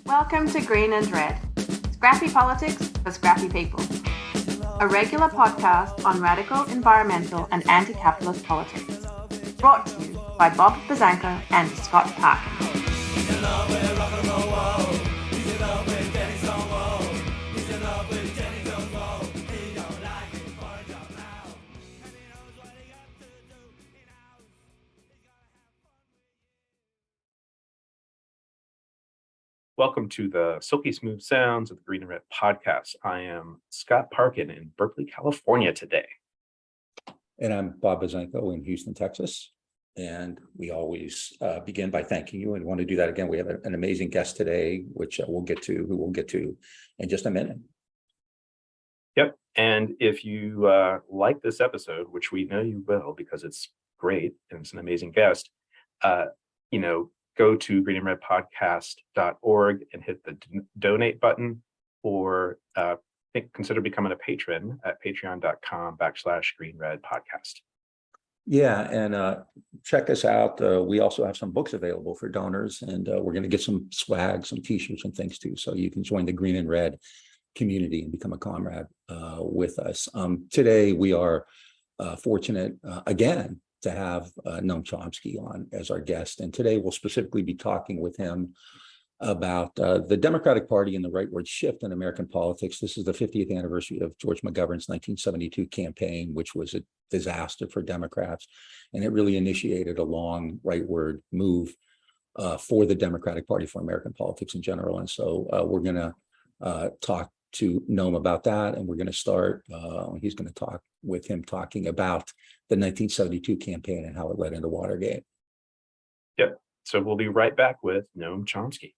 Welcome to Green and Red, scrappy politics for scrappy people. A regular podcast on radical, environmental and anti-capitalist politics. Brought to you by Bob Bazanko and Scott Parkin. Welcome to the silky smooth sounds of the Green and Red podcast. I am Scott Parkin in Berkeley, California today. And I'm Bob Bazanko in Houston, Texas. And we always begin by thanking you and want to do that again. We have an amazing guest today, which we'll get to in just a minute. Yep. And if you like this episode, which we know you will because it's great and it's an amazing guest, go to greenandredpodcast.org and hit the donate button, or consider becoming a patron at patreon.com/greenredpodcast. Yeah, and check us out. We also have some books available for donors, and we're going to get some swag, some t-shirts and things too. So you can join the Green and Red community and become a comrade with us. Today, we are fortunate again to have Noam Chomsky on as our guest. And today we'll specifically be talking with him about the Democratic Party and the rightward shift in American politics. This is the 50th anniversary of George McGovern's 1972 campaign, which was a disaster for Democrats. And it really initiated a long rightward move for the Democratic Party, for American politics in general. And so we're going to talk to Noam about that. And we're going to start, he's going to talk with him talking about the 1972 campaign and how it led into Watergate. Yep. So we'll be right back with Noam Chomsky.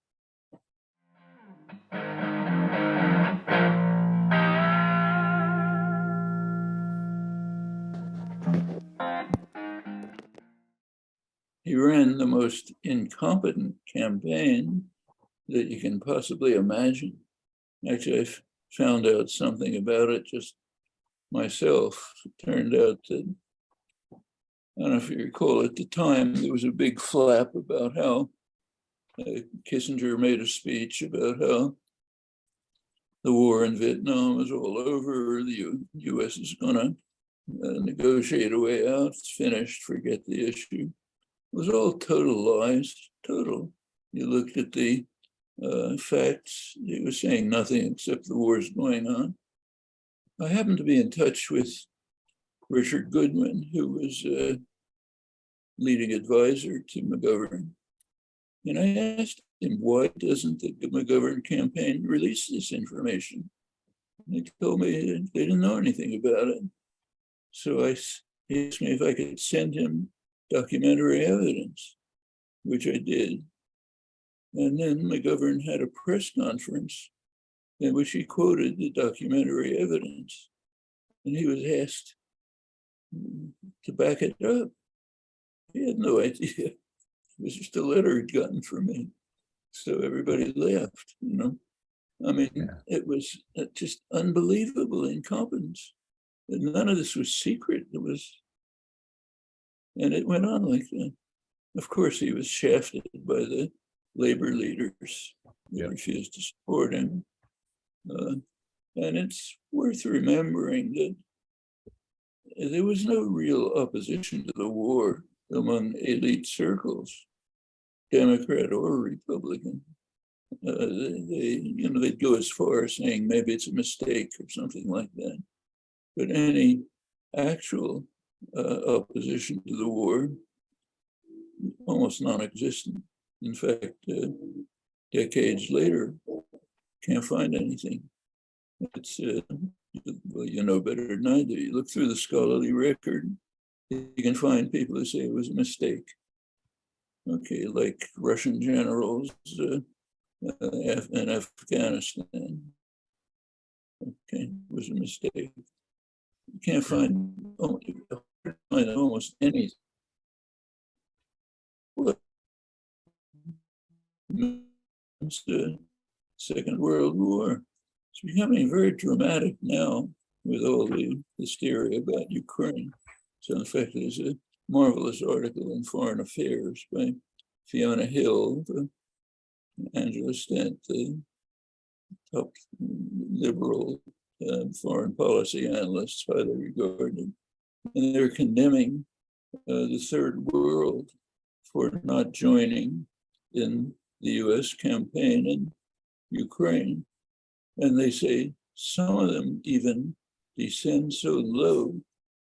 He ran the most incompetent campaign that you can possibly imagine. Actually, I found out something about it just myself. It turned out that, I don't know if you recall, at the time, there was a big flap about how Kissinger made a speech about how the war in Vietnam is all over, the U.S. is going to negotiate a way out, it's finished, forget the issue. It was all total lies, total. You looked at the facts, he was saying nothing except the war is going on. I happened to be in touch with Richard Goodman, who was a leading advisor to McGovern. And I asked him, why doesn't the McGovern campaign release this information? And he told me they didn't know anything about it. So he asked me if I could send him documentary evidence, which I did. And then McGovern had a press conference in which he quoted the documentary evidence. And he was asked to back it up. He had no idea. It was just a letter he'd gotten from me. So everybody laughed, I mean, It was just unbelievable incompetence. And none of this was secret. And it went on like that. Of course, he was shafted by the labor leaders who refused to support him. And it's worth remembering that there was no real opposition to the war among elite circles, Democrat or Republican. They'd go as far as saying maybe it's a mistake or something like that. But any actual opposition to the war, almost non-existent. In fact, decades later, can't find anything. It's, well, you know better than I do. You look through the scholarly record, you can find people who say it was a mistake. Okay, like Russian generals in Afghanistan. Okay, it was a mistake. You can't find almost anything. What? It's the Second World War. It's becoming very dramatic now with all the hysteria about Ukraine. So in fact, there's a marvelous article in Foreign Affairs by Fiona Hill, the Angela Stent, the top liberal foreign policy analysts, highly regarded. And they're condemning the third world for not joining in the US campaign in Ukraine. And they say some of them even descend so low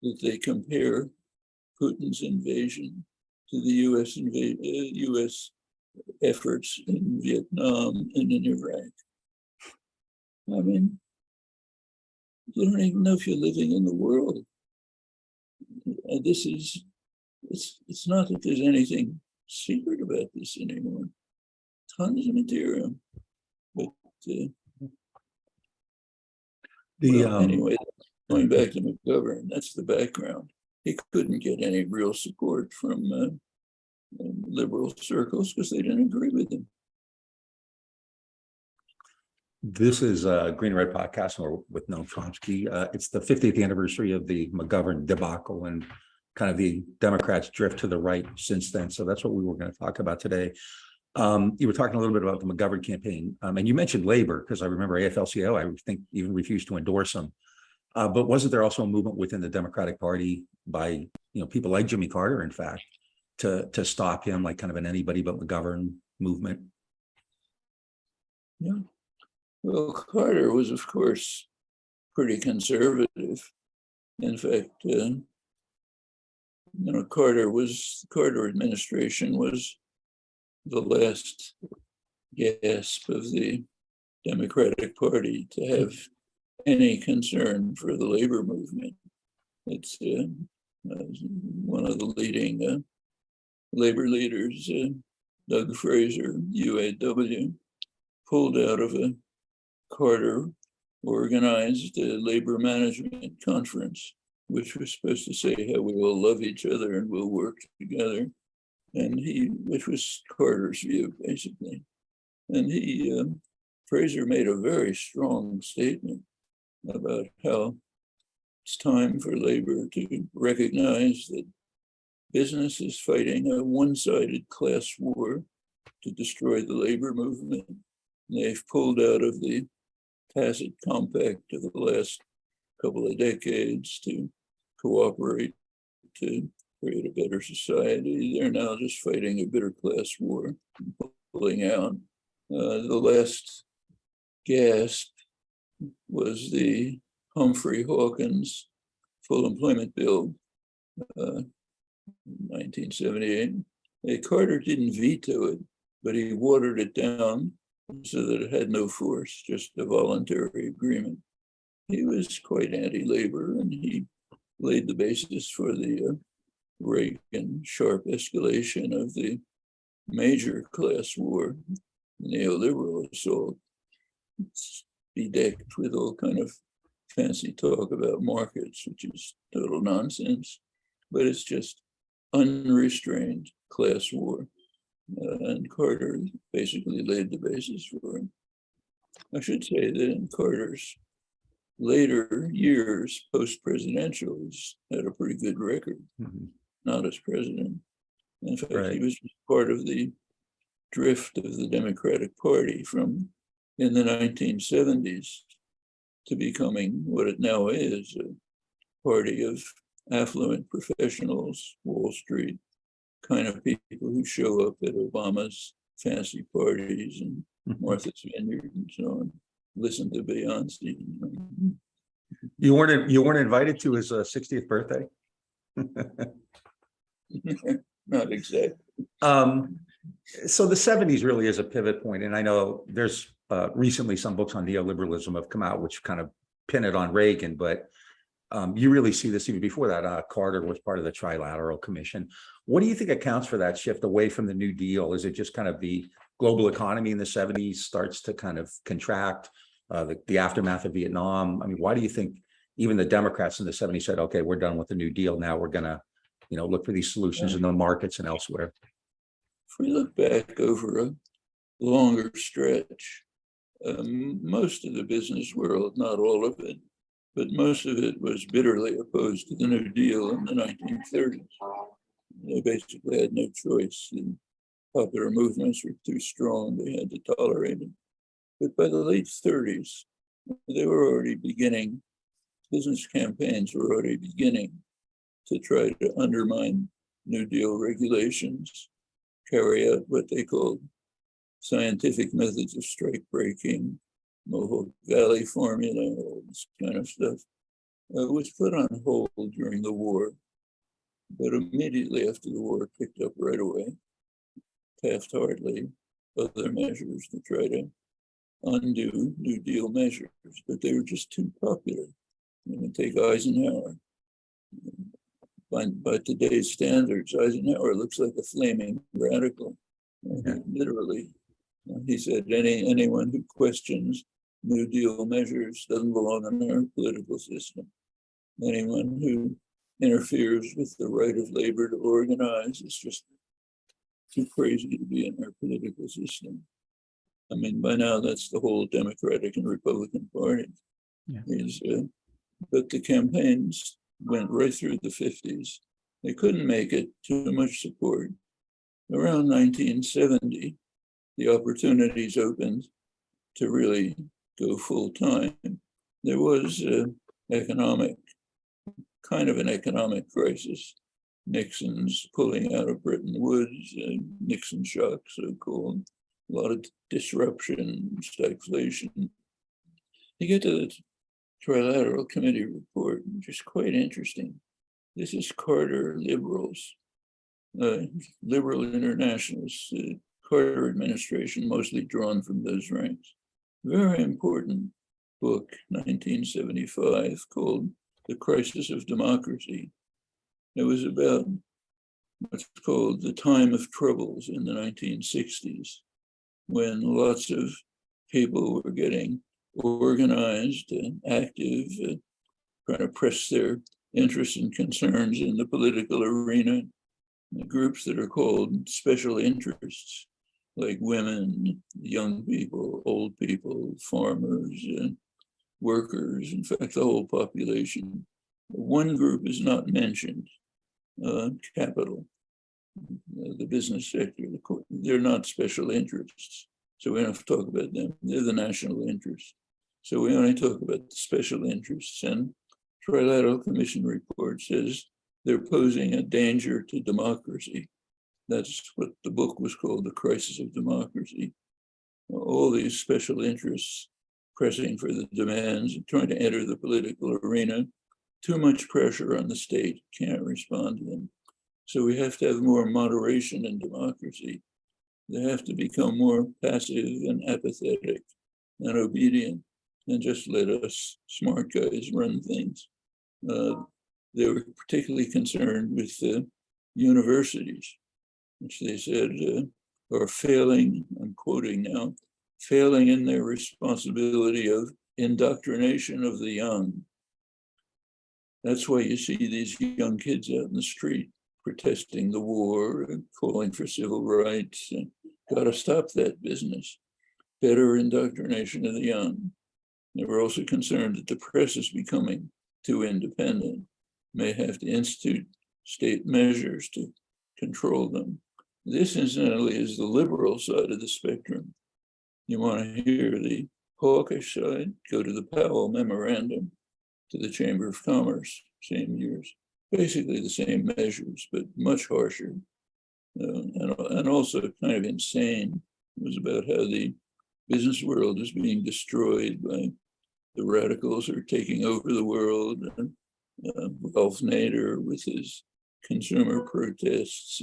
that they compare Putin's invasion to the US efforts in Vietnam and in Iraq. I mean, you don't even know if you're living in the world. And this is, it's not that there's anything secret about this anymore. Tons of material. But anyway, going back to McGovern, that's the background. He couldn't get any real support from liberal circles because they didn't agree with him. This is Green and Red Podcast with Noam Chomsky. It's the 50th anniversary of the McGovern debacle and kind of the Democrats' drift to the right since then. So that's what we were going to talk about today. You were talking a little bit about the McGovern campaign, and you mentioned labor, because I remember AFL-CIO, I think, even refused to endorse him. But wasn't there also a movement within the Democratic Party by people like Jimmy Carter, in fact, to stop him, like kind of an anybody but McGovern movement? Yeah. Well, Carter was, of course, pretty conservative. In fact, Carter administration was the last gasp of the Democratic Party to have any concern for the labor movement. It's one of the leading labor leaders, Doug Fraser, UAW, pulled out of a Carter organized labor management conference, which was supposed to say how we will love each other and we'll work together. And which was Carter's view, basically. And Fraser made a very strong statement about how it's time for labor to recognize that business is fighting a one-sided class war to destroy the labor movement. And they've pulled out of the tacit compact of the last couple of decades to cooperate to create a better society. They're now just fighting a bitter class war, pulling out. The last gasp was the Humphrey Hawkins Full Employment Bill, 1978. Carter didn't veto it, but he watered it down so that it had no force, just a voluntary agreement. He was quite anti-labor, and he laid the basis for the Reagan sharp escalation of the major class war, neoliberal assault. It's bedecked with all kind of fancy talk about markets, which is total nonsense, but it's just unrestrained class war. And Carter basically laid the basis for it. I should say that in Carter's later years, post-presidential, he's had a pretty good record, not as president. In fact, he was part of the drift of the Democratic Party from in the 1970s to becoming what it now is, a party of affluent professionals, Wall Street kind of people who show up at Obama's fancy parties and Martha's Vineyard and so on, listen to Beyonce. You weren't invited to his 60th birthday? Not exactly. So the 70s really is a pivot point, and I know there's recently some books on neoliberalism have come out which kind of pin it on Reagan, but you really see this even before that. Carter was part of the Trilateral Commission. What do you think accounts for that shift away from the New Deal? Is it just kind of the global economy in the 70s starts to kind of contract, the aftermath of Vietnam? I mean, why do you think even the Democrats in the 70s said, okay, we're done with the New Deal, now we're going to look for these solutions in the markets and elsewhere? If we look back over a longer stretch, most of the business world, not all of it, but most of it was bitterly opposed to the New Deal in the 1930s. They basically had no choice. The popular movements were too strong, they had to tolerate it. But by the late 30s, they were already beginning, business campaigns were already beginning to try to undermine New Deal regulations, carry out what they called scientific methods of strike breaking, Mohawk Valley formula, all this kind of stuff, was put on hold during the war. But immediately after the war picked up right away, Taft-Hartley, other measures to try to undo New Deal measures, but they were just too popular. Take Eisenhower. By today's standards, Eisenhower looks like a flaming radical, literally. He said, anyone who questions New Deal measures doesn't belong in our political system. Anyone who interferes with the right of labor to organize is just too crazy to be in our political system. I mean, by now, that's the whole Democratic and Republican Party. Yeah. But the campaigns went right through the 50s. They couldn't make it too much support. Around 1970, the opportunities opened to really go full time. There was kind of an economic crisis. Nixon's pulling out of Bretton Woods, Nixon shock, so-called, a lot of disruption, stagflation. You get to the Trilateral Committee report, which is quite interesting. This is Carter liberals, liberal internationalists, Carter administration, mostly drawn from those ranks. Very important book, 1975, called The Crisis of Democracy. It was about what's called the time of troubles in the 1960s, when lots of people were getting organized and active, trying to press their interests and concerns in the political arena. The groups that are called special interests, like women, young people, old people, farmers, workers, in fact, the whole population. One group is not mentioned, capital, the business sector. They're not special interests, so we don't have to talk about them. They're the national interests. So we only talk about the special interests, and Trilateral Commission report says they're posing a danger to democracy. That's what the book was called, The Crisis of Democracy. All these special interests pressing for the demands and trying to enter the political arena. Too much pressure on the state, can't respond to them. So we have to have more moderation in democracy. They have to become more passive and apathetic and obedient and just let us smart guys run things. They were particularly concerned with universities, which they said are failing, I'm quoting now, failing in their responsibility of indoctrination of the young. That's why you see these young kids out in the street protesting the war and calling for civil rights. And got to stop that business. Better indoctrination of the young. They were also concerned that the press is becoming too independent, may have to institute state measures to control them. This, incidentally, is the liberal side of the spectrum. You want to hear the hawkish side, go to the Powell Memorandum to the Chamber of Commerce, same years. Basically the same measures, but much harsher. And also kind of insane. It was about how the business world is being destroyed by the radicals are taking over the world. And Ralph Nader with his consumer protests,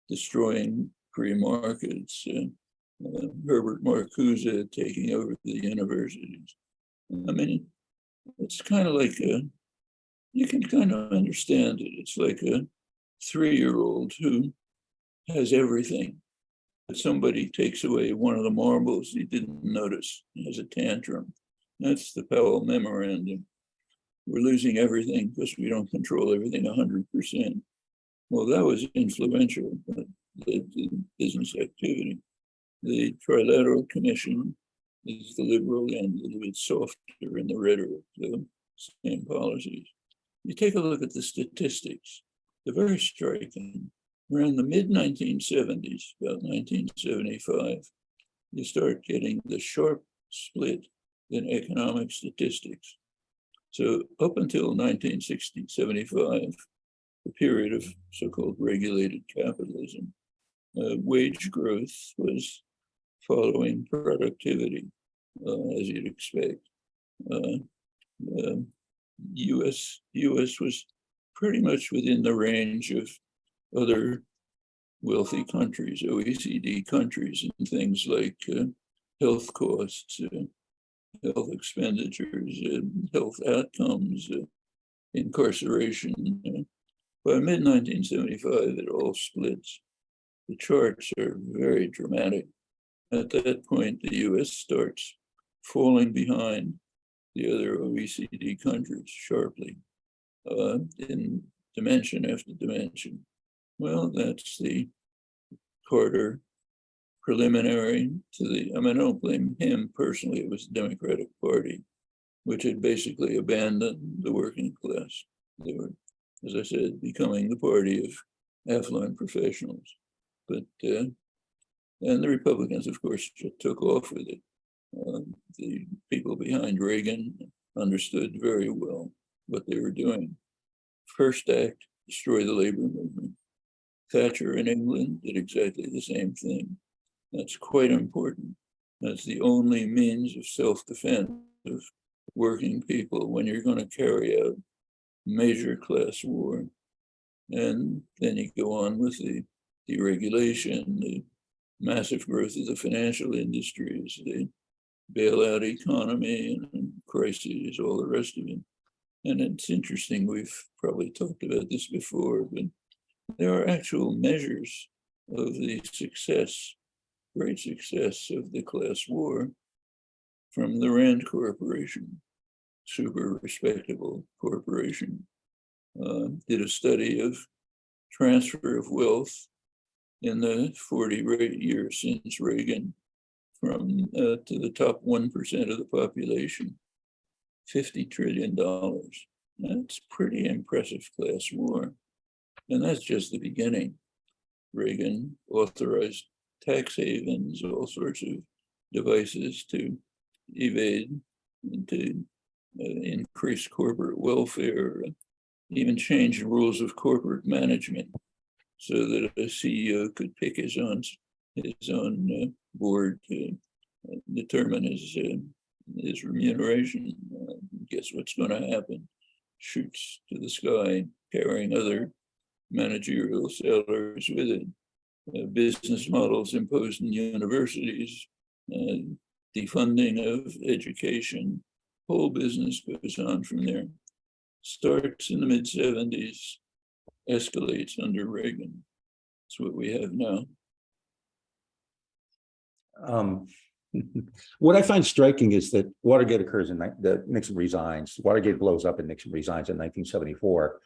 destroying free markets, Herbert Marcuse taking over the universities. I mean, it's kind of like you can kind of understand it. It's like a 3-year-old who has everything, but somebody takes away one of the marbles he didn't notice. He has a tantrum. That's the Powell Memorandum. We're losing everything because we don't control everything 100%. Well, that was influential, but the business activity. The Trilateral Commission is the liberal end, a little bit softer in the rhetoric, the same policies. You take a look at the statistics, they're very striking. Around the mid-1970s, about 1975, you start getting the sharp split in economic statistics. So up until 1975, the period of so-called regulated capitalism, wage growth was following productivity, as you'd expect. US was pretty much within the range of other wealthy countries, OECD countries, and things like health costs, health expenditures, health outcomes, incarceration. By mid-1975, it all splits. The charts are very dramatic. At that point, the US starts falling behind the other OECD countries sharply in dimension after dimension. Well, that's the Carter preliminary to the, I mean, I don't blame him personally, it was the Democratic Party, which had basically abandoned the working class. They were, as I said, becoming the party of affluent professionals. But, and the Republicans, of course, took off with it. The people behind Reagan understood very well what they were doing. First act, destroy the labor movement. Thatcher in England did exactly the same thing. That's quite important. That's the only means of self-defense of working people when you're going to carry out major class war. And then you go on with the deregulation, the massive growth of the financial industries, the bailout economy and crises, all the rest of it. And it's interesting, we've probably talked about this before, but there are actual measures of the success, great success of the class war from the Rand Corporation, super respectable corporation, did a study of transfer of wealth in the 40 years since Reagan from to the top 1% of the population, $50 trillion. That's pretty impressive class war. And that's just the beginning. Reagan authorized tax havens, all sorts of devices to evade and to increase corporate welfare, even change the rules of corporate management so that a CEO could pick his own board to determine his remuneration. Guess what's going to happen? Shoots to the sky, carrying other managerial salaries with it. Business models imposed in universities, defunding of education, whole business goes on from there. Starts in the mid-70s, escalates under Reagan. That's what we have now. What I find striking is that Watergate occurs in Nixon resigns. Watergate blows up and Nixon resigns in 1974.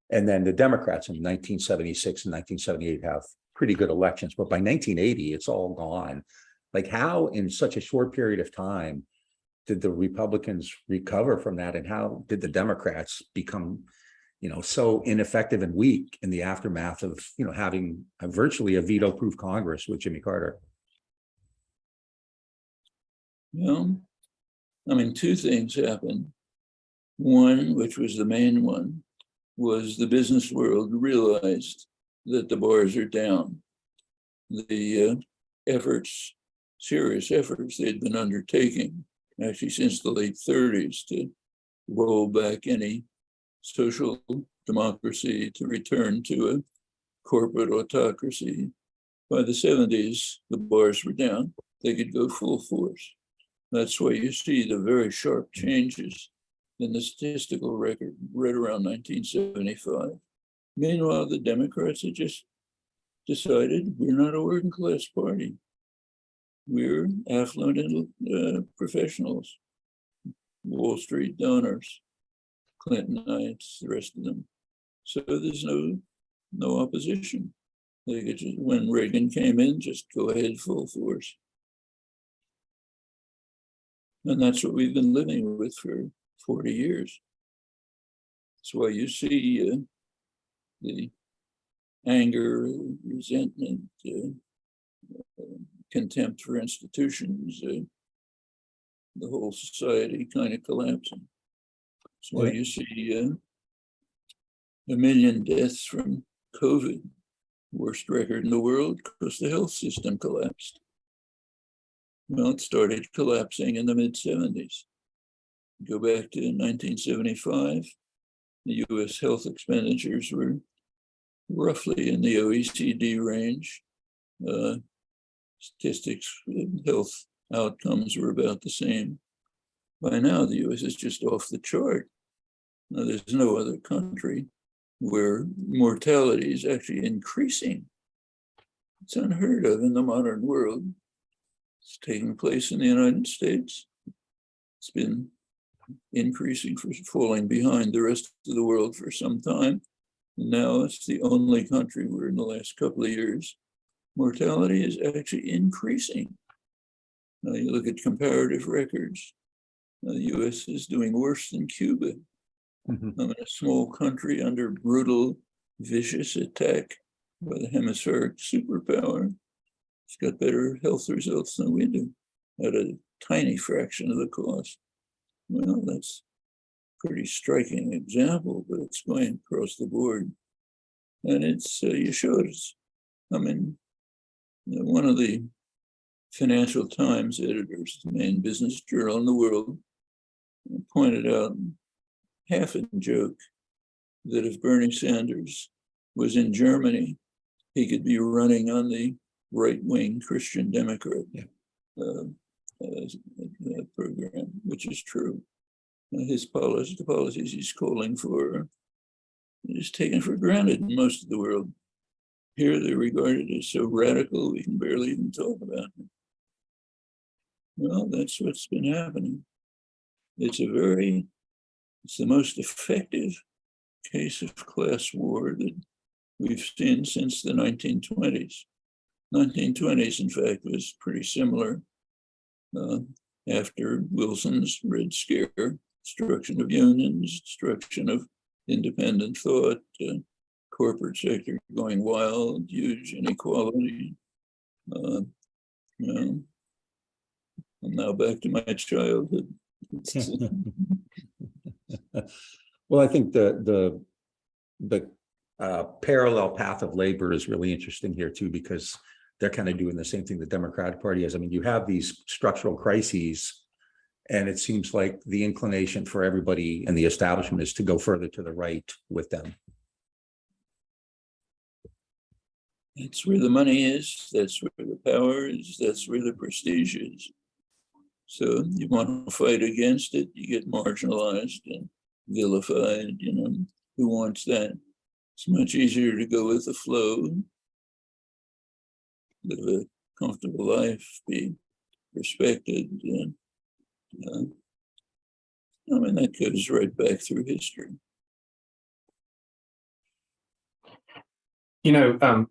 And then the Democrats in 1976 and 1978 have pretty good elections. But by 1980, it's all gone. Like, how in such a short period of time did the Republicans recover from that? And how did the Democrats become, so ineffective and weak in the aftermath of, having virtually a veto-proof Congress with Jimmy Carter? Well, I mean, two things happened. One, which was the main one, was the business world realized that the bars are down. The serious efforts they'd been undertaking, actually since the late 30s, to roll back any social democracy, to return to a corporate autocracy. By the 70s, the bars were down. They could go full force. That's why you see the very sharp changes in the statistical record right around 1975. Meanwhile, the Democrats had just decided we're not a working class party. We're affluent professionals, Wall Street donors, Clintonites, the rest of them. So there's no opposition. They could just, when Reagan came in, just go ahead full force. And that's what we've been living with for 40 years. That's why you see the anger, resentment, contempt for institutions, the whole society kind of collapsing. That's why you see 1 million deaths from COVID, worst record in the world, because the health system collapsed. Well, it started collapsing in the mid-70s. Go back to 1975, the US health expenditures were roughly in the OECD range. Statistics, health outcomes were about the same. By now, the US is just off the chart. Now, there's no other country where mortality is actually increasing. It's unheard of in the modern world. It's taking place in the United States. It's been increasing, for falling behind the rest of the world for some time. And now it's the only country where in the last couple of years, mortality is actually increasing. Now you look at comparative records, the US is doing worse than Cuba. Mhm. I mean, a small country under brutal, vicious attack by the hemispheric superpower. It's got better health results than we do at a tiny fraction of the cost. Well, that's a pretty striking example, but it's going across the board. And it's, you showed us, I mean, one of the Financial Times editors, the main business journal in the world, pointed out, half in joke, that if Bernie Sanders was in Germany, he could be running on the right-wing Christian Democrat program, which is true. His policies, the policies he's calling for, is taken for granted in most of the world. Here they're regarded as so radical, we can barely even talk about them. Well, that's what's been happening. It's the most effective case of class war that we've seen since the 1920s. 1920s, in fact, was pretty similar. After Wilson's Red Scare, destruction of unions, destruction of independent thought, corporate sector going wild, huge inequality. I'm now back to my childhood. Well, I think the parallel path of labor is really interesting here too, because they're kind of doing the same thing the Democratic Party is. I mean, you have these structural crises, and it seems like the inclination for everybody in the establishment is to go further to the right with them. That's where the money is, that's where the power is, that's where the prestige is. So you want to fight against it, you get marginalized and vilified, who wants that? It's much easier to go with the flow, live a comfortable life, be respected. I mean, that goes right back through history.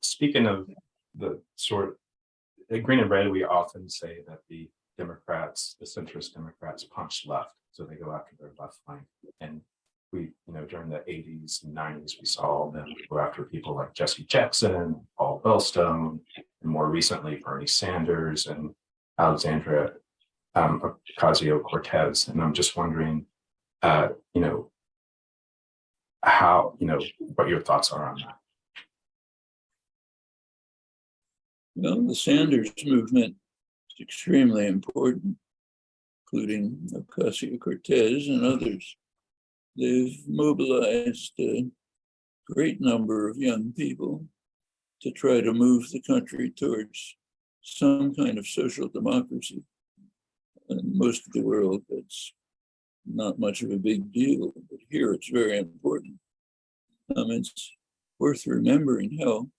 Speaking of the sort of green and red, we often say that the Democrats, the centrist Democrats, punch left, so they go after their left flank. And we, during the 80s and 90s, we saw them go after people like Jesse Jackson, Paul Wellstone, and more recently Bernie Sanders and Alexandria Ocasio-Cortez. And I'm just wondering, how, what your thoughts are on that. Well, the Sanders movement is extremely important, including Ocasio-Cortez and others. They've mobilized a great number of young people to try to move the country towards some kind of social democracy. In most of the world, that's not much of a big deal, but here it's very important. It's worth remembering how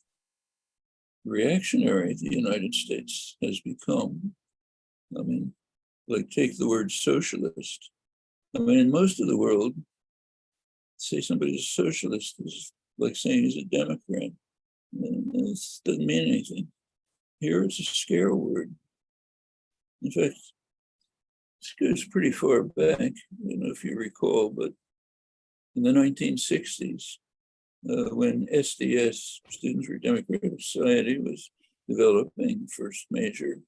reactionary the United States has become. Take the word socialist. In most of the world, say somebody's a socialist is like saying he's a Democrat. It doesn't mean anything. Here it's a scare word. In fact, this goes pretty far back, if you recall, but in the 1960s, when SDS, Students for Democratic Society, was developing the first major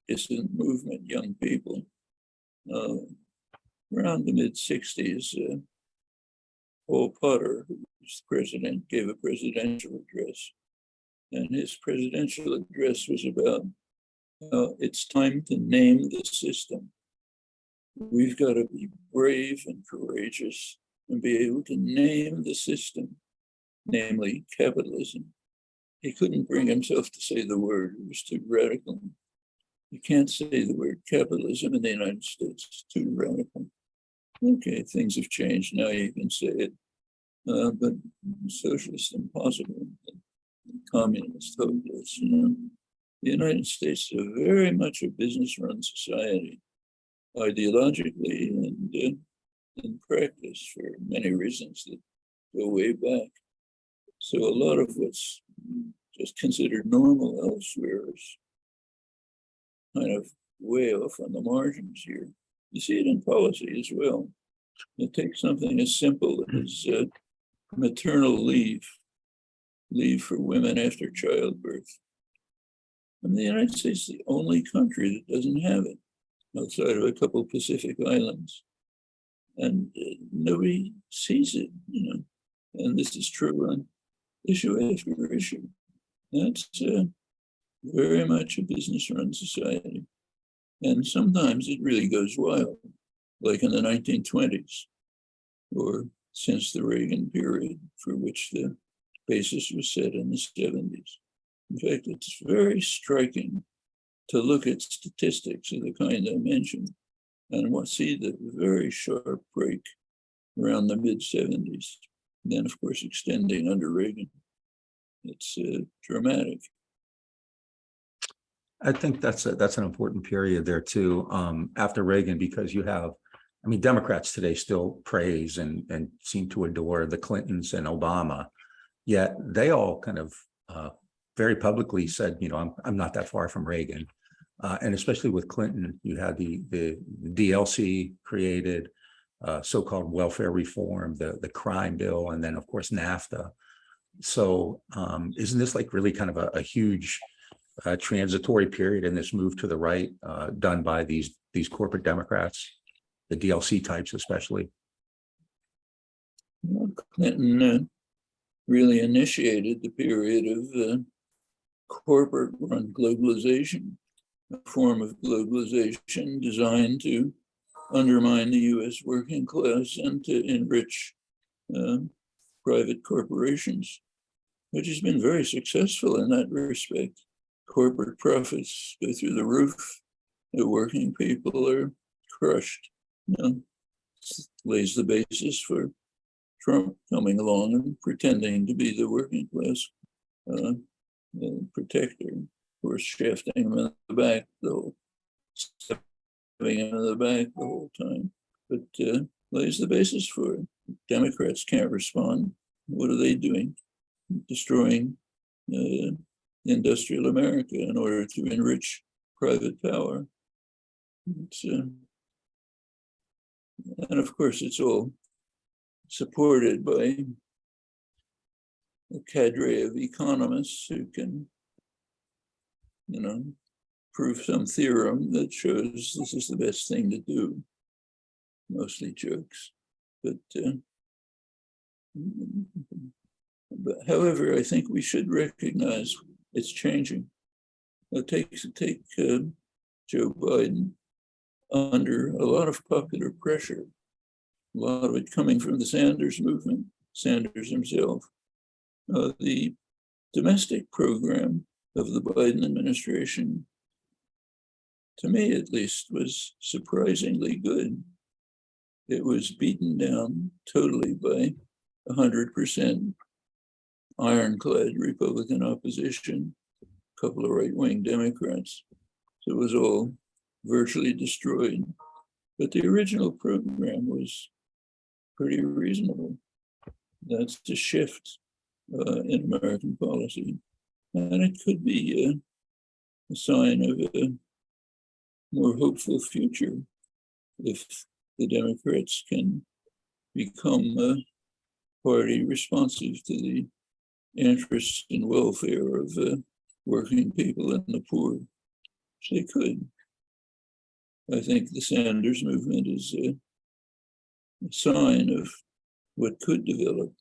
dissident movement, young people. Around the mid-60s, Paul Potter, who was the president, gave a presidential address. And his presidential address was about it's time to name the system. We've got to be brave and courageous and be able to name the system, namely capitalism. He couldn't bring himself to say the word, it was too radical. You can't say the word capitalism in the United States, it's too radical. Okay, things have changed, now you can say it, but socialist impossible, communist hopeless, you know. The United States is very much a business-run society, ideologically and in practice for many reasons that go way back. So a lot of what's just considered normal elsewhere is kind of way off on the margins here. You see it in policy as well. It takes something as simple as maternal leave for women after childbirth. And the United States is the only country that doesn't have it, outside of a couple of Pacific islands. And nobody sees it, you know. And this is true on issue after issue. That's very much a business-run society. And sometimes it really goes wild, like in the 1920s, or since the Reagan period, for which the basis was set in the 70s. In fact, it's very striking to look at statistics of the kind I mentioned and see the very sharp break around the mid-70s, then of course extending under Reagan. It's dramatic. I think that's an important period there too, after Reagan, because you have, I mean, Democrats today still praise and seem to adore the Clintons and Obama, yet they all kind of very publicly said, you know, I'm not that far from Reagan. And especially with Clinton, you had the DLC created, so-called welfare reform, the crime bill, and then of course NAFTA. So isn't this like really kind of a huge transitory period in this move to the right done by these corporate Democrats, the DLC types especially? Well, Clinton really initiated the period of corporate-run globalization, a form of globalization designed to undermine the US working class and to enrich private corporations, which has been very successful in that respect. Corporate profits go through the roof, the working people are crushed. You know, lays the basis for Trump coming along and pretending to be the working class protector, of course, shafting him in the back the whole time, but lays the basis for it. Democrats can't respond. What are they doing? Destroying industrial America in order to enrich private power. And of course, it's all supported by a cadre of economists who can, you know, prove some theorem that shows this is the best thing to do. Mostly jokes, but however, I think we should recognize it's changing. Take Joe Biden under a lot of popular pressure, a lot of it coming from the Sanders movement, Sanders himself. The domestic program of the Biden administration, to me at least, was surprisingly good. It was beaten down totally by 100% ironclad Republican opposition, a couple of right-wing Democrats. So it was all virtually destroyed. But the original program was pretty reasonable. That's a shift in American policy. And it could be a sign of a more hopeful future if the Democrats can become party responsive to the interests and welfare of working people and the poor. So they could. I think the Sanders movement is a sign of what could develop.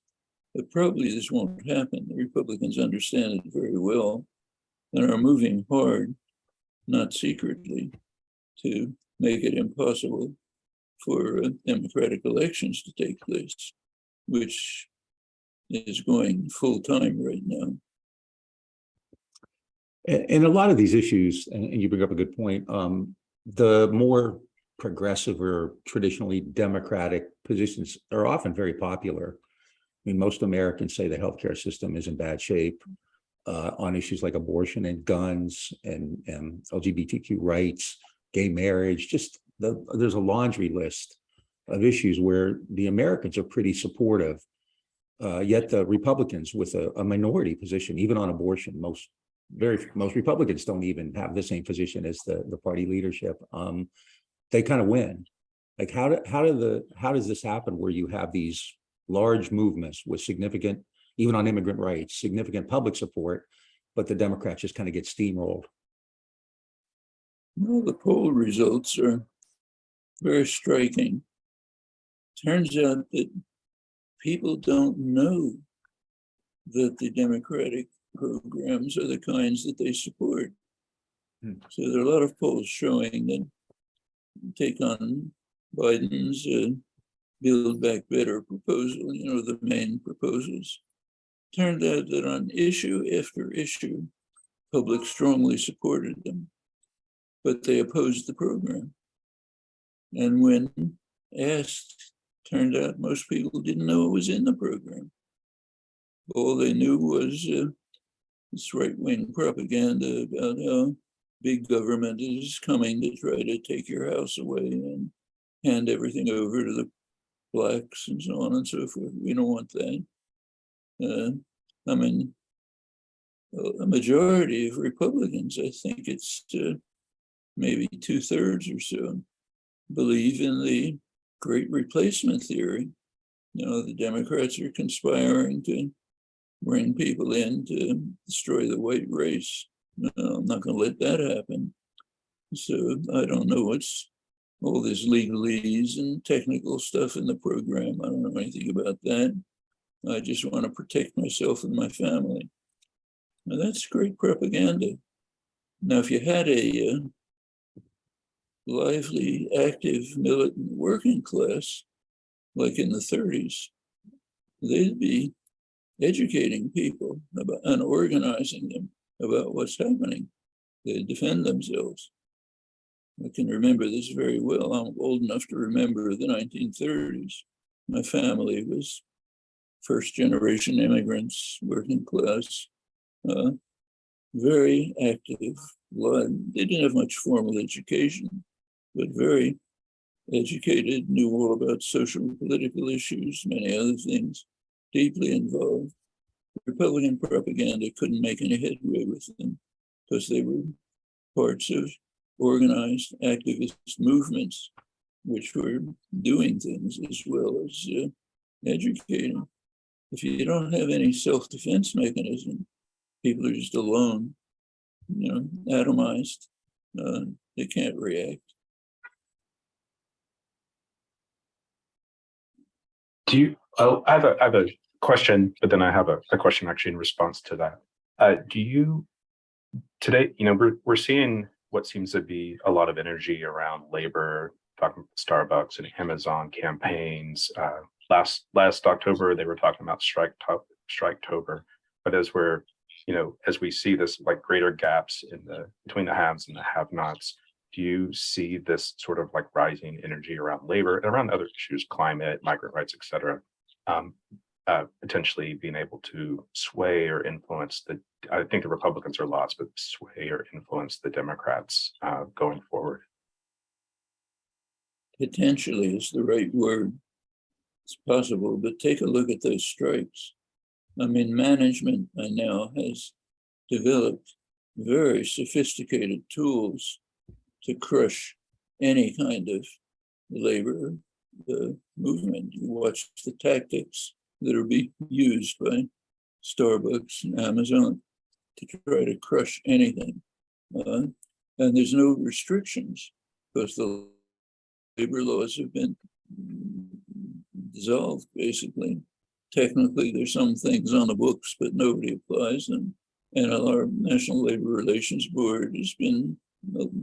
But probably this won't happen. The Republicans understand it very well and are moving hard, not secretly, to make it impossible for democratic elections to take place, which is going full time right now. And a lot of these issues, and you bring up a good point, the more progressive or traditionally democratic positions are often very popular. I mean, most Americans say the healthcare system is in bad shape on issues like abortion and guns and LGBTQ rights, gay marriage. There's a laundry list of issues where the Americans are pretty supportive. Yet the Republicans, with a minority position, even on abortion, most Republicans don't even have the same position as the party leadership. They kind of win. Like how does this happen where you have these large movements with significant, even on immigrant rights, significant public support, but the Democrats just kind of get steamrolled? Well, the poll results are very striking. Turns out that people don't know that the Democratic programs are the kinds that they support. So there are a lot of polls showing that take on Biden's Build Back Better proposal, the main proposals. Turned out that on issue after issue, public strongly supported them, but they opposed the program. And when asked, turned out most people didn't know it was in the program. All they knew was this right-wing propaganda about how big government is coming to try to take your house away and hand everything over to the blacks and so on and so forth. We don't want that. I mean, a majority of Republicans, I think it's maybe 2/3 or so, believe in the great replacement theory. The Democrats are conspiring to bring people in to destroy the white race. No, I'm not going to let that happen. So I don't know what's all this legalese and technical stuff in the program. I don't know anything about that. I just want to protect myself and my family. Now, that's great propaganda. Now, if you had a lively, active, militant working class, like in the 30s, they'd be educating people about and organizing them about what's happening. They'd defend themselves. I can remember this very well. I'm old enough to remember the 1930s. My family was first generation immigrants, working class, very active. They didn't have much formal education, but very educated, knew all about social and political issues, many other things, deeply involved. Republican propaganda couldn't make any headway with them because they were parts of organized activist movements, which were doing things as well as educating. If you don't have any self-defense mechanism, people are just alone, atomized. They can't react. I have a question, but then I have a question actually in response to that. Today, we're seeing what seems to be a lot of energy around labor, talking about Starbucks and Amazon campaigns. Last October, they were talking about Striketober, but as we see this like greater gaps between the haves and the have-nots, do you see this sort of like rising energy around labor and around other issues, climate, migrant rights, et cetera, potentially being able to sway or influence I think the Republicans are lost, but sway or influence the Democrats going forward? Potentially is the right word. It's possible, but take a look at those strikes. I mean, management by now has developed very sophisticated tools to crush any kind of labor movement. You watch the tactics that are being used by Starbucks and Amazon to try to crush anything. And there's no restrictions because the labor laws have been dissolved, basically. Technically, there's some things on the books, but nobody applies them. And our National Labor Relations Board has been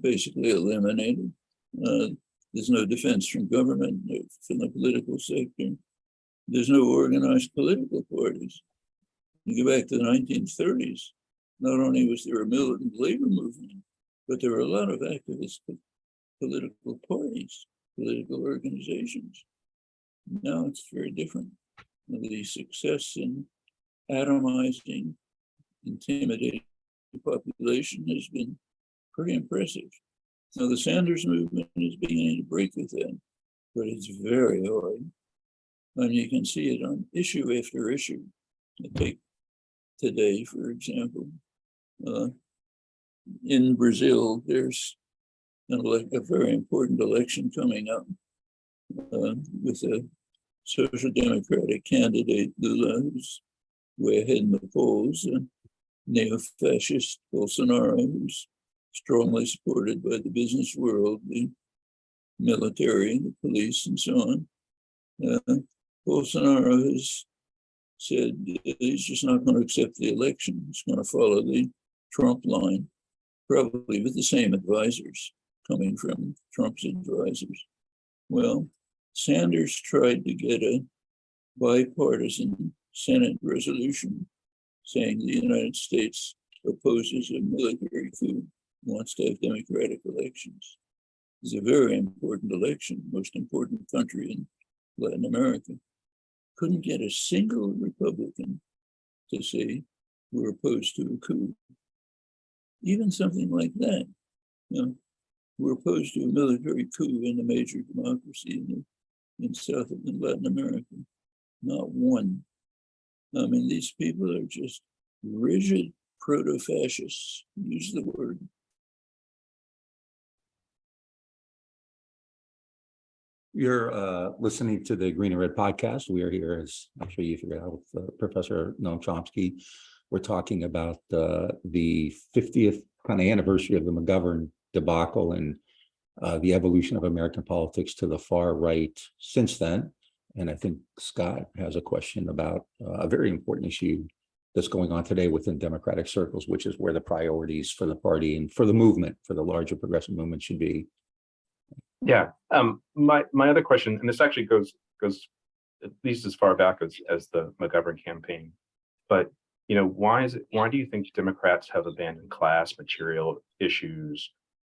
basically eliminated. There's no defense from government, from the political sector. There's no organized political parties. You go back to the 1930s, not only was there a militant labor movement, but there were a lot of activist political parties, political organizations. Now it's very different. The success in atomizing, intimidating the population has been pretty impressive. Now the Sanders movement is beginning to break with that, but it's very hard. And you can see it on issue after issue. Take today, for example. In Brazil, there's a very important election coming up with a social democratic candidate, Lula, who's way ahead in the polls, and neo-fascist Bolsonaro, who's strongly supported by the business world, the military, the police, and so on. Bolsonaro has said he's just not going to accept the election. He's going to follow the Trump line, probably with the same advisors coming from Trump's advisors. Well, Sanders tried to get a bipartisan Senate resolution saying the United States opposes a military coup, wants to have democratic elections. It's a very important election, most important country in Latin America. Couldn't get a single Republican to say we're opposed to a coup. Even something like that. You know, we're opposed to a military coup in a major democracy in South and Latin America. Not one. I mean, these people are just rigid proto-fascists. Use the word. You're listening to the Green and Red podcast. We are here, as I'm sure you figured out, with Professor Noam Chomsky. We're talking about the 50th kind of anniversary of the McGovern debacle and the evolution of American politics to the far right since then. And I think Scott has a question about a very important issue that's going on today within Democratic circles, which is where the priorities for the party and for the movement, for the larger progressive movement, should be. Yeah. My other question, and this actually goes at least as far back as the McGovern campaign, but why do you think Democrats have abandoned class material issues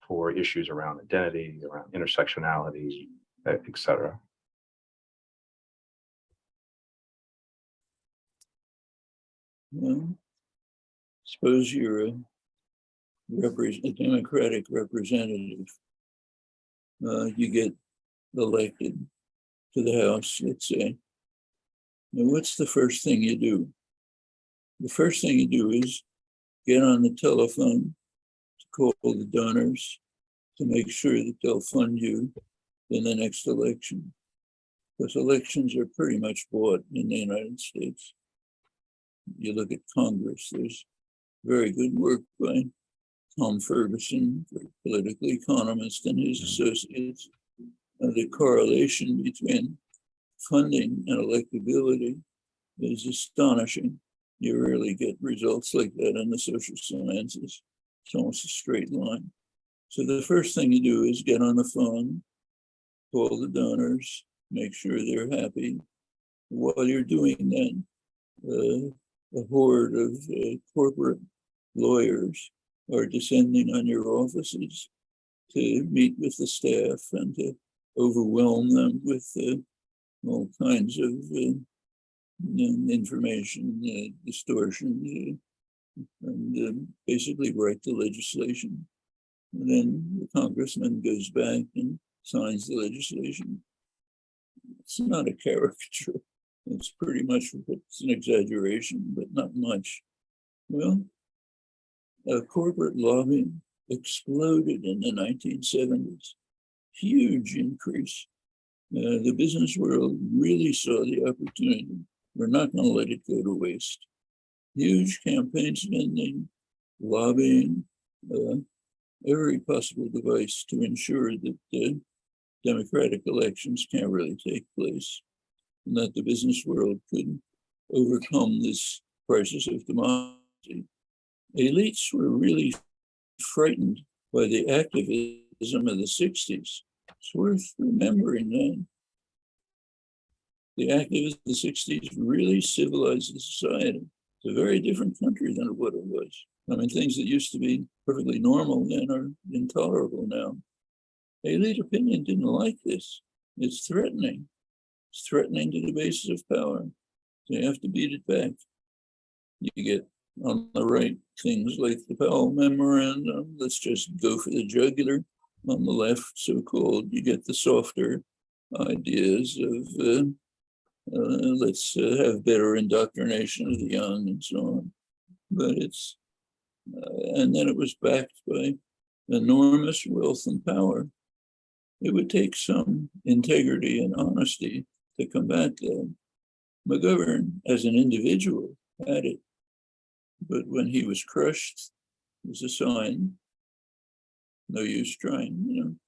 for issues around identity, around intersectionality, et cetera? Well, suppose you're a Democratic representative. You get elected to the House, let's say. Now, what's the first thing you do? The first thing you do is get on the telephone to call the donors to make sure that they'll fund you in the next election. Because elections are pretty much bought in the United States. You look at Congress, there's very good work by Tom Ferguson, the political economist, and his associates. The correlation between funding and electability is astonishing. You rarely get results like that in the social sciences. It's almost a straight line. So the first thing you do is get on the phone, call the donors, make sure they're happy. While you're doing that, a horde of corporate lawyers are descending on your offices to meet with the staff and to overwhelm them with all kinds of information, distortion, and basically write the legislation. And then the congressman goes back and signs the legislation. It's not a caricature. It's pretty much, it's an exaggeration, but not much. Well, corporate lobbying exploded in the 1970s. Huge increase. The business world really saw the opportunity We're not going to let it go to waste. Huge campaign spending, lobbying, every possible device to ensure that democratic elections can't really take place, and that the business world could overcome this crisis of democracy. Elites were really frightened by the activism of the 60s. It's worth remembering that. The activism of the 60s really civilized the society. It's a very different country than what it was. I mean, things that used to be perfectly normal then are intolerable now. Elite opinion didn't like this. It's threatening. It's threatening to the basis of power. So you have to beat it back. You get on the right things like the Powell Memorandum, let's just go for the jugular. On the left, so-called, you get the softer ideas of let's have better indoctrination of the young and so on. But it's, and then it was backed by enormous wealth and power. It would take some integrity and honesty to combat that. McGovern, as an individual, had it. But when he was crushed, it was a sign, no use trying,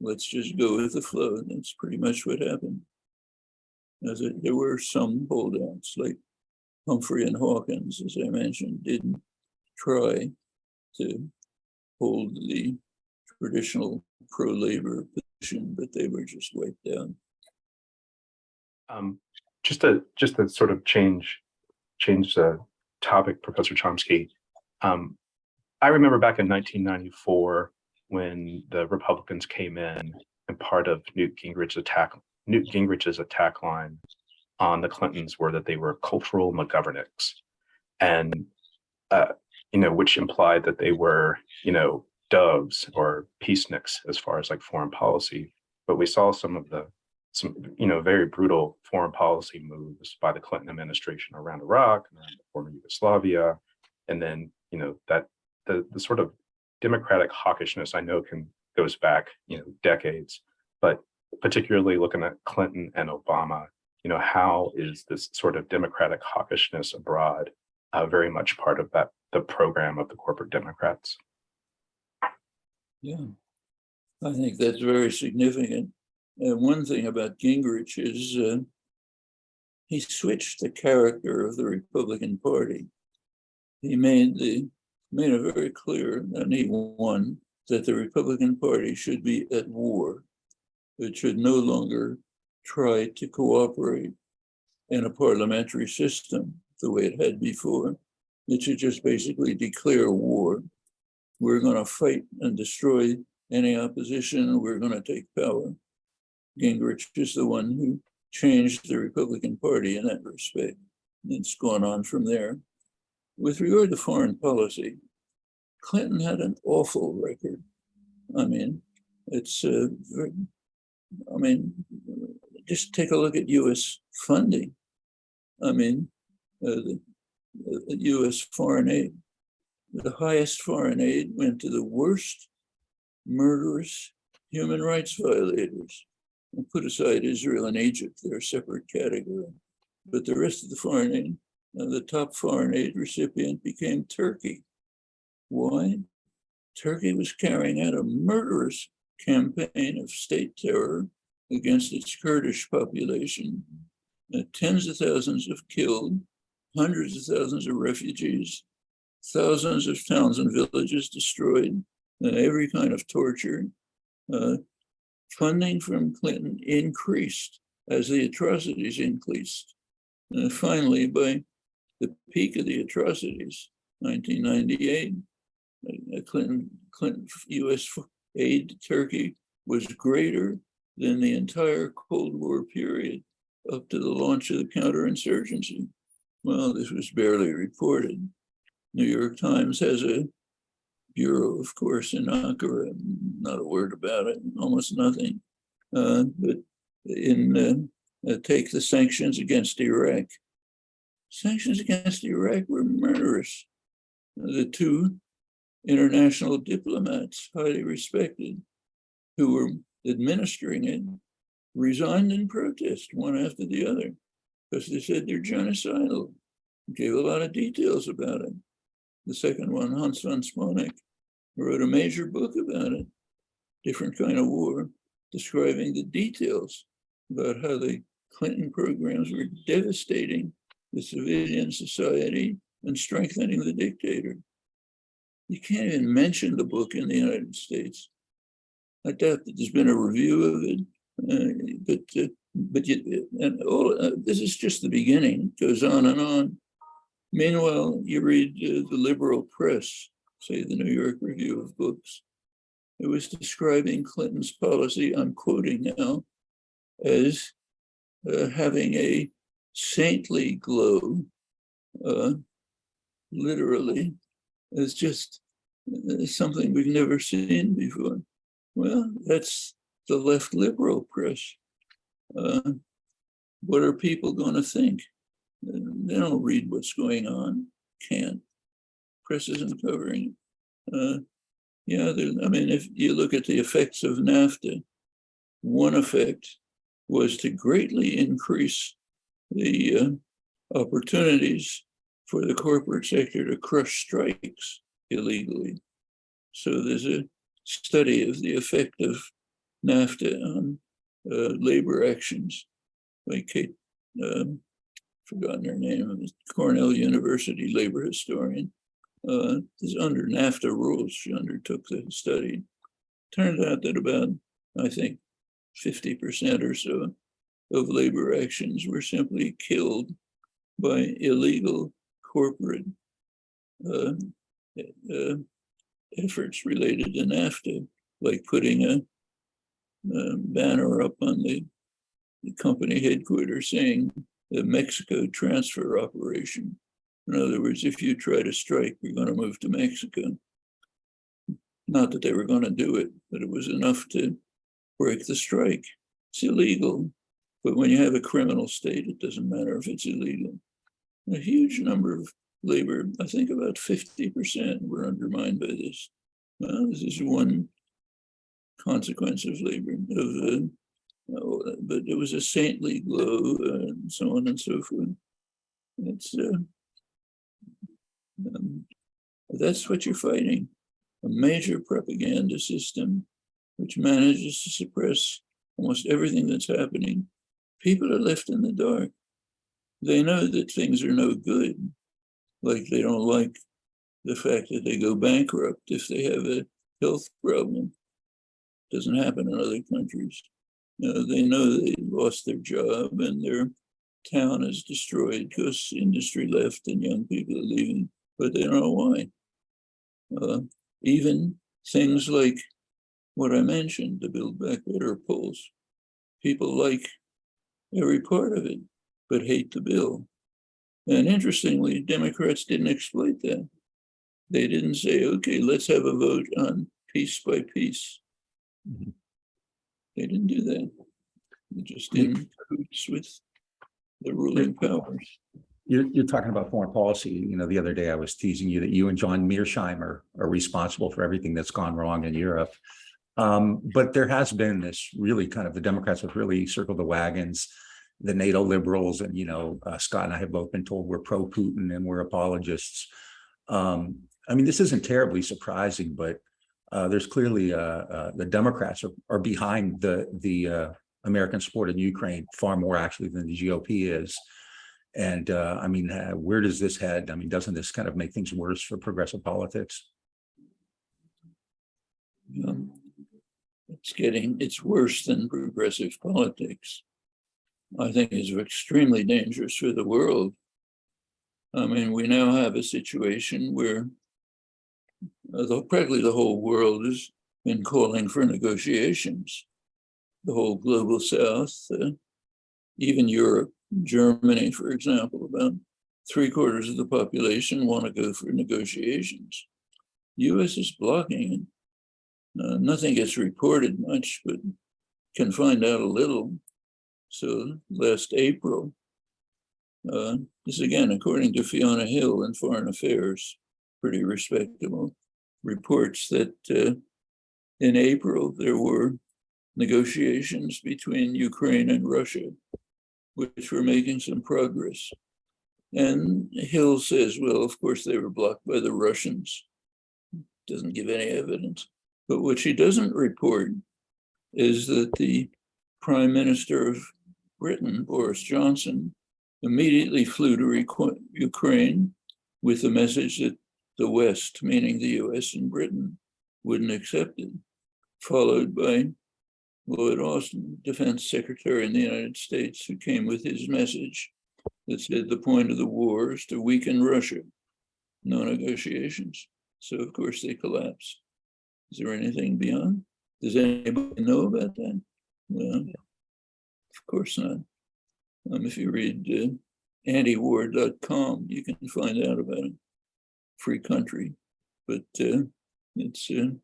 let's just go with the flow. And that's pretty much what happened. There were some holdouts, like Humphrey and Hawkins, as I mentioned, didn't try to hold the traditional pro-labor position, but they were just wiped out. Just to sort of change the topic, Professor Chomsky. I remember back in 1994 when the Republicans came in, and part of Newt Gingrich's attack line on the Clintons were that they were cultural McGovernics, and which implied that they were doves or peaceniks as far as like foreign policy. But we saw some very brutal foreign policy moves by the Clinton administration around Iraq and around the former Yugoslavia, and then that the sort of democratic hawkishness I know goes back decades, but particularly looking at Clinton and Obama, how is this sort of democratic hawkishness abroad very much part of the program of the corporate Democrats? Yeah, I think that's very significant. One thing about Gingrich is he switched the character of the Republican Party. He made it very clear, and he won, that the Republican Party should be at war. It should no longer try to cooperate in a parliamentary system the way it had before. It should just basically declare war. We're going to fight and destroy any opposition. We're going to take power. Gingrich is the one who changed the Republican Party in that respect. It's gone on from there. With regard to foreign policy, Clinton had an awful record. I mean, just take a look at U.S. funding. I mean, the U.S. foreign aid, the highest foreign aid went to the worst murderous human rights violators. And put aside Israel and Egypt, they're a separate category. But the rest of the foreign aid, the top foreign aid recipient became Turkey. Why? Turkey was carrying out a murderous campaign of state terror against its Kurdish population. Tens of thousands of killed, hundreds of thousands of refugees, thousands of towns and villages destroyed, every kind of torture. Funding from Clinton increased as the atrocities increased. Finally, by the peak of the atrocities, 1998, Clinton U.S. aid to Turkey was greater than the entire Cold War period up to the launch of the counterinsurgency. Well, this was barely reported. New York Times has a bureau, of course, in Ankara, not a word about it, almost nothing. But take the sanctions against Iraq. Sanctions against Iraq were murderous. The two international diplomats, highly respected, who were administering it, resigned in protest, one after the other. because they said they're genocidal. Gave a lot of details about it. The second one, Hans von Smonek, wrote a major book about it, different kind of war, describing the details about how the Clinton programs were devastating the civilian society and strengthening the dictator. You can't even mention the book in the United States. I doubt that there's been a review of it, this is just the beginning. It goes on and on. Meanwhile, you read the liberal press, say the New York Review of Books. It was describing Clinton's policy, I'm quoting now, as having a saintly glow, literally, as just something we've never seen before. Well, that's the left liberal press. What are people going to think? They don't read what's going on, can't. Press isn't covering it. If you look at the effects of NAFTA, one effect was to greatly increase the opportunities for the corporate sector to crush strikes illegally. So there's a study of the effect of NAFTA on labor actions by Kate, forgotten her name, Cornell University labor historian. This under NAFTA rules, she undertook the study. Turned out that about, I think, 50% or so of labor actions were simply killed by illegal corporate efforts related to NAFTA, like putting a banner up on the company headquarters saying the Mexico transfer operation. In other words, if you try to strike, we're going to move to Mexico. Not that they were going to do it, but it was enough to break the strike. It's illegal. But when you have a criminal state, it doesn't matter if it's illegal. A huge number of labor, I think about 50% were undermined by this. Well, this is one consequence of labor, but it was a saintly glow and so on and so forth. It's that's what you're fighting, a major propaganda system which manages to suppress almost everything that's happening. People are left in the dark. They know that things are no good, like they don't like the fact that they go bankrupt if they have a health problem. Doesn't happen in other countries. They know they lost their job and their town is destroyed because industry left and young people are leaving, but they don't know why. Even things like what I mentioned, the Build Back Better polls, people like every part of it, but hate the bill. And interestingly, Democrats didn't exploit that. They didn't say, okay, let's have a vote on piece by piece. Mm-hmm. They didn't do that. They just didn't cahoots with the ruling powers. You're talking about foreign policy. You know, the other day I was teasing you that you and John Mearsheimer are responsible for everything that's gone wrong in Europe. But there has been this really kind of, the Democrats have really circled the wagons, the NATO liberals, and, Scott and I have both been told we're pro-Putin and we're apologists. This isn't terribly surprising, but there's clearly the Democrats are behind the American support in Ukraine far more actually than the GOP is. And where does this head? Doesn't this kind of make things worse for progressive politics? It's worse than progressive politics. I think it's extremely dangerous for the world. We now have a situation where practically the whole world has been calling for negotiations. The whole global South, even Europe, Germany, for example, about 3/4 of the population want to go for negotiations. US is blocking it. Nothing gets reported much, but can find out a little. So last April, this again, according to Fiona Hill in Foreign Affairs, pretty respectable, reports that in April there were negotiations between Ukraine and Russia which were making some progress. And Hill says, well, of course, they were blocked by the Russians. Doesn't give any evidence. But what she doesn't report is that the Prime Minister of Britain, Boris Johnson, immediately flew to Ukraine with the message that the West, meaning the US and Britain, wouldn't accept it, followed by Lloyd Austin, Defense Secretary in the United States, who came with his message that said the point of the war is to weaken Russia, no negotiations. So of course they collapsed. Is there anything beyond? Does anybody know about that? Well, of course not. If you read antiwar.com, you can find out about it. Free country. But it's, and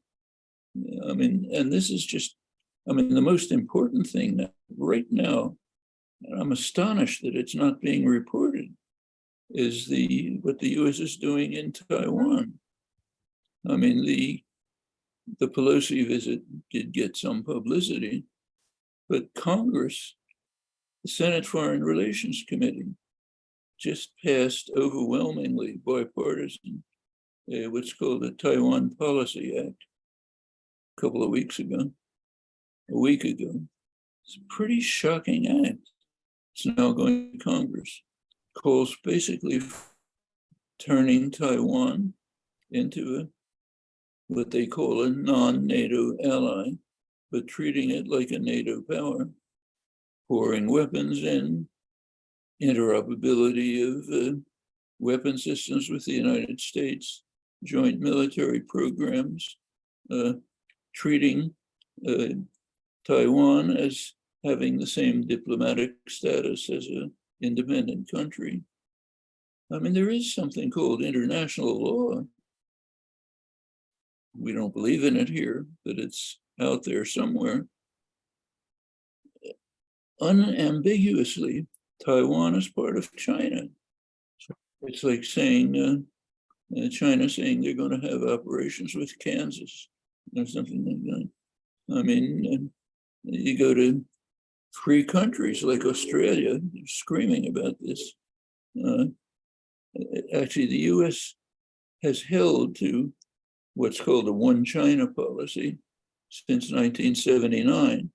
this is just, the most important thing that right now, and I'm astonished that it's not being reported, is what the US is doing in Taiwan. The Pelosi visit did get some publicity, but Congress, the Senate Foreign Relations Committee, just passed overwhelmingly bipartisan what's called the Taiwan Policy Act a couple of weeks ago, a week ago. It's a pretty shocking act. It's now going to Congress. Calls basically turning Taiwan into what they call a non-NATO ally, but treating it like a NATO power, pouring weapons in, interoperability of weapon systems with the United States, joint military programs, treating Taiwan as having the same diplomatic status as an independent country. There is something called international law. We don't believe in it here, but it's out there somewhere. Unambiguously, Taiwan is part of China. It's like saying, China saying they're going to have operations with Kansas or something like that. You go to free countries like Australia, screaming about this. Actually, the US has held to what's called a one China policy since 1979,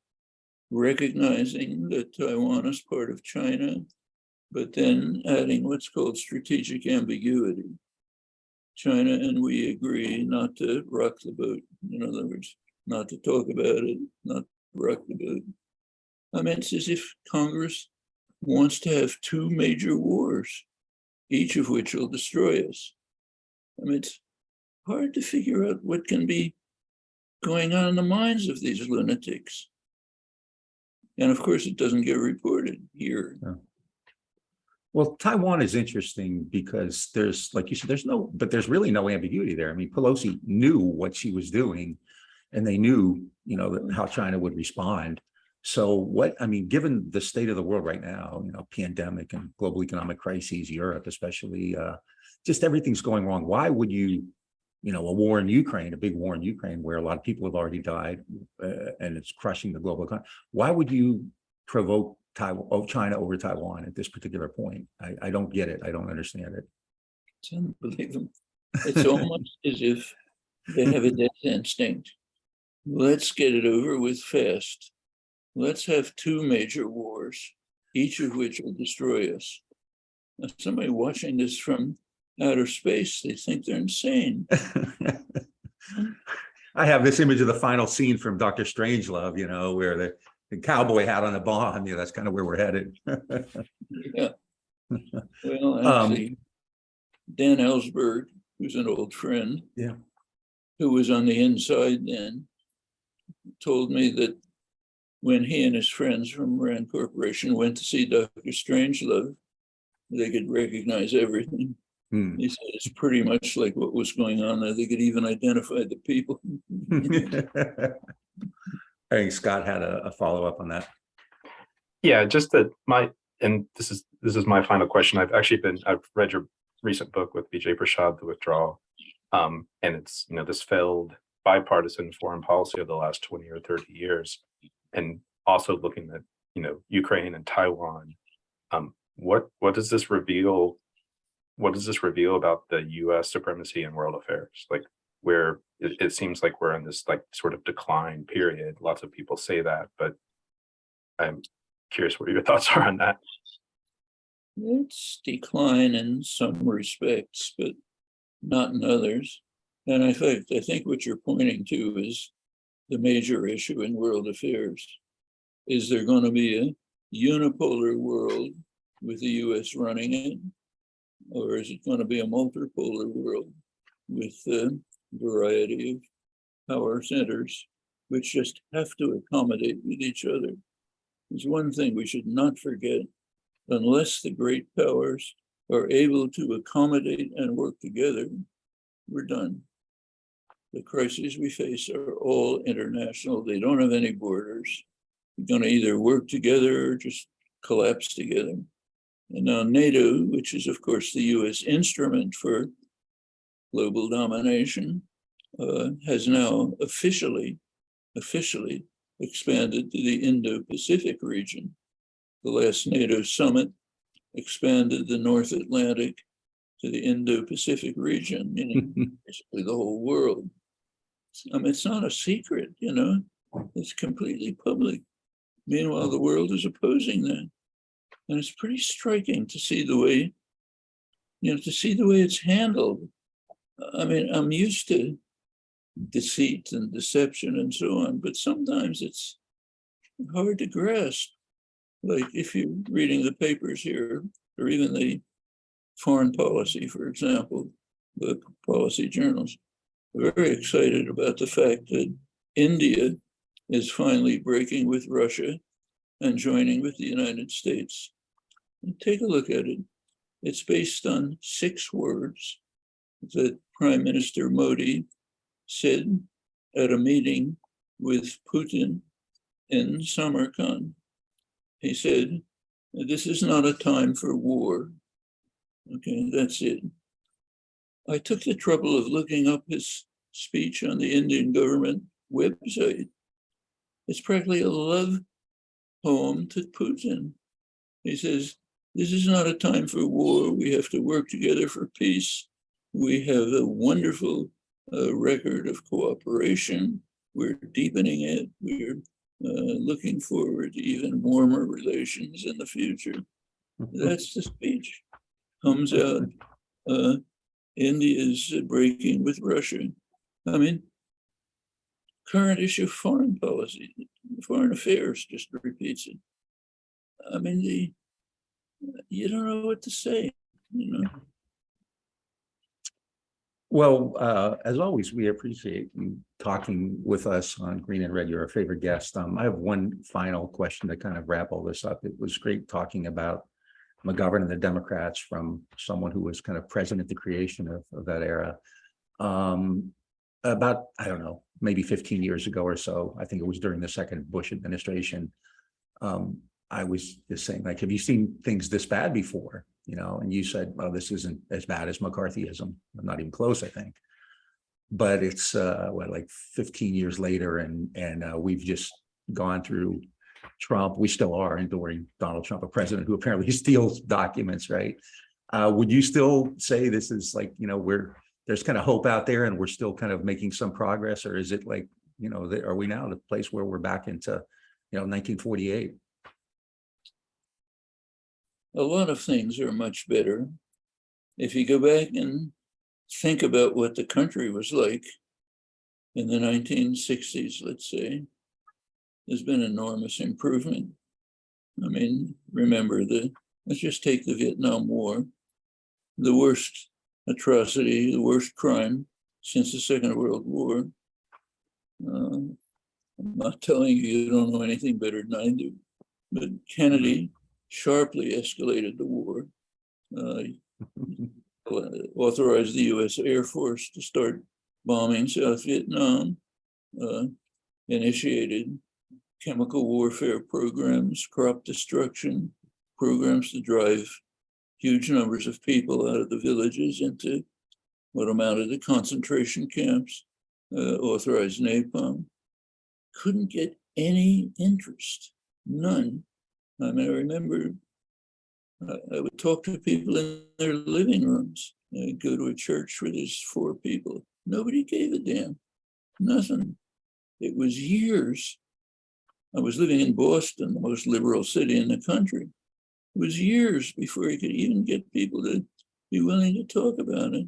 recognizing that Taiwan is part of China, but then adding what's called strategic ambiguity. China and we agree not to rock the boat. In other words, not to talk about it, not to rock the boat. It's as if Congress wants to have two major wars, each of which will destroy us. It's hard to figure out what can be going on in the minds of these lunatics. And of course, it doesn't get reported here. Yeah. Well, Taiwan is interesting because there's, like you said, there's really no ambiguity there. Pelosi knew what she was doing, and they knew, how China would respond. So given the state of the world right now, pandemic and global economic crises, Europe especially, just everything's going wrong. Why would you, a war in Ukraine, a big war in Ukraine, where a lot of people have already died, and it's crushing the global economy. Why would you provoke China over Taiwan at this particular point? I don't get it. I don't understand it. It's unbelievable. It's almost as if they have a death instinct. Let's get it over with fast. Let's have two major wars, each of which will destroy us. Now, somebody watching this from outer space, they think they're insane. I have this image of the final scene from Dr. Strangelove, where the cowboy hat on the bomb. That's kind of where we're headed. Yeah. Well, actually, Dan Ellsberg, who's an old friend, who was on the inside then, told me that when he and his friends from Rand Corporation went to see Dr. Strangelove, they could recognize everything. He said it's pretty much like what was going on there. They could even identify the people. I think Scott had a follow-up on that. Yeah, just that this is my final question. I've read your recent book with Vijay Prashad, The Withdrawal, and it's this failed bipartisan foreign policy of the last 20 or 30 years, and also looking at Ukraine and Taiwan What does this reveal? What does this reveal about the U.S. supremacy in world affairs? Like, where it seems like we're in this like sort of decline period. Lots of people say that, but I'm curious what your thoughts are on that. It's decline in some respects, but not in others. And in fact, I think what you're pointing to is the major issue in world affairs. Is there going to be a unipolar world with the US running it? Or is it going to be a multipolar world with a variety of power centers which just have to accommodate with each other? There's one thing we should not forget. Unless the great powers are able to accommodate and work together, we're done. The crises we face are all international. They don't have any borders. We're going to either work together or just collapse together. And now NATO, which is of course the US instrument for global domination, has now officially expanded to the Indo-Pacific region. The last NATO summit expanded the North Atlantic to the Indo-Pacific region, meaning basically the whole world. I mean, it's not a secret, you know, it's completely public. Meanwhile, the world is opposing that. And it's pretty striking to see the way, it's handled. I mean, I'm used to deceit and deception and so on, but sometimes it's hard to grasp. Like if you're reading the papers here, or even the foreign policy, for example, the policy journals, are very excited about the fact that India is finally breaking with Russia and joining with the United States. And take a look at it. It's based on 6 words that Prime Minister Modi said at a meeting with Putin in Samarkand. He said, "This is not a time for war." Okay, that's it. I took the trouble of looking up his speech on the Indian government website. It's practically a love poem to Putin. He says, "This is not a time for war. We have to work together for peace. We have a wonderful record of cooperation. We're deepening it. We're looking forward to even warmer relations in the future." That's the speech. Comes out, India is breaking with Russia. I mean, current issue foreign policy, foreign affairs just repeats it. I mean, you don't know what to say, you know. Well, as always, we appreciate you talking with us on Green and Red. You're our favorite guest. I have one final question to kind of wrap all this up. It was great talking about McGovern and the Democrats from someone who was kind of present at the creation of that era. About, I don't know, maybe 15 years ago or so, I think it was during the second Bush administration, I was just saying, like, have you seen things this bad before? You know, and you said, well, this isn't as bad as McCarthyism. Not even close, I think. But it's like 15 years later, and we've just gone through Trump. We still are enduring Donald Trump, a president who apparently steals documents, right? Would you still say this is like, you know, there's kind of hope out there and we're still kind of making some progress? Or is it like, you know, are we now at a place where we're back into, 1948? A lot of things are much better. If you go back and think about what the country was like in the 1960s, let's say, there's been enormous improvement. I mean, remember let's just take the Vietnam War, the worst atrocity, the worst crime since the Second World War. I'm not telling you don't know anything better than I do, but Kennedy sharply escalated the war, authorized the US Air Force to start bombing South Vietnam, initiated chemical warfare programs, crop destruction programs to drive huge numbers of people out of the villages into what amounted to concentration camps, authorized napalm. Couldn't get any interest, none. I mean, I remember I would talk to people in their living rooms. I'd go to a church where there's 4 people. Nobody gave a damn. Nothing. It was years. I was living in Boston, the most liberal city in the country. It was years before you could even get people to be willing to talk about it.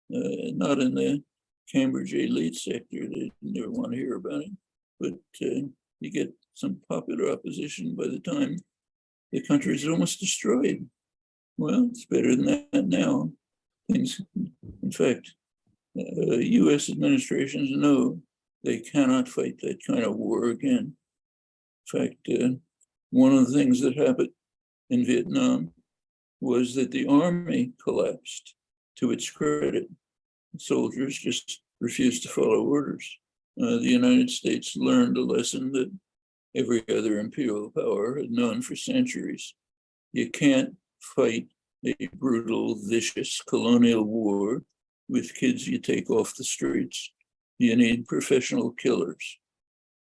Not in the Cambridge elite sector, they never want to hear about it. But you get some popular opposition by the time the country is almost destroyed. Well, it's better than that now. Things, in fact, US administrations know they cannot fight that kind of war again. In fact, one of the things that happened in Vietnam was that the army collapsed. To its credit, soldiers just refused to follow orders. The United States learned a lesson that every other imperial power had known for centuries. You can't fight a brutal, vicious colonial war with kids you take off the streets. You need professional killers.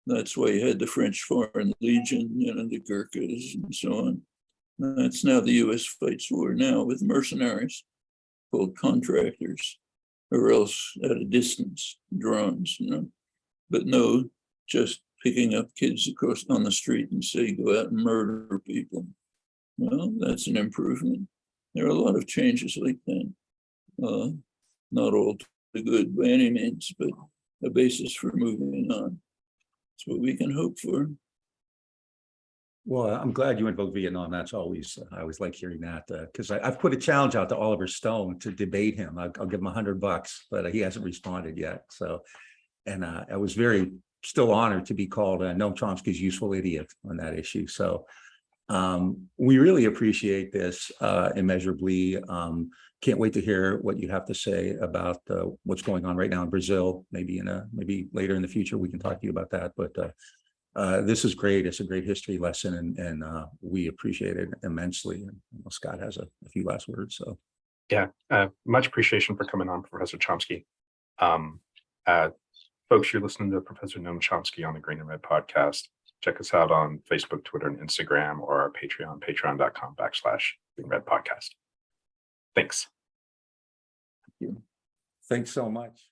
That's why you had the French Foreign Legion, the Gurkhas and so on. That's now the US fights war now with mercenaries called contractors, or else at a distance, drones, but no, just picking up kids across on the street and say, go out and murder people. Well, that's an improvement. There are a lot of changes like that. Not all too good by any means, but a basis for moving on. That's what we can hope for. Well, I'm glad you invoked Vietnam. That's always, I always like hearing that, because I've put a challenge out to Oliver Stone to debate him. I'll give him $100, but he hasn't responded yet. So, and I was still honored to be called Noam Chomsky's useful idiot on that issue. So we really appreciate this immeasurably. Can't wait to hear what you have to say about what's going on right now in Brazil. Maybe maybe later in the future we can talk to you about that. But this is great. It's a great history lesson, and we appreciate it immensely. And Scott has a few last words. So, yeah, much appreciation for coming on, Professor Chomsky. Folks, you're listening to Professor Noam Chomsky on the Green and Red podcast. Check us out on Facebook, Twitter, and Instagram, or our Patreon, patreon.com/Green Red podcast. Thanks. thanks so much.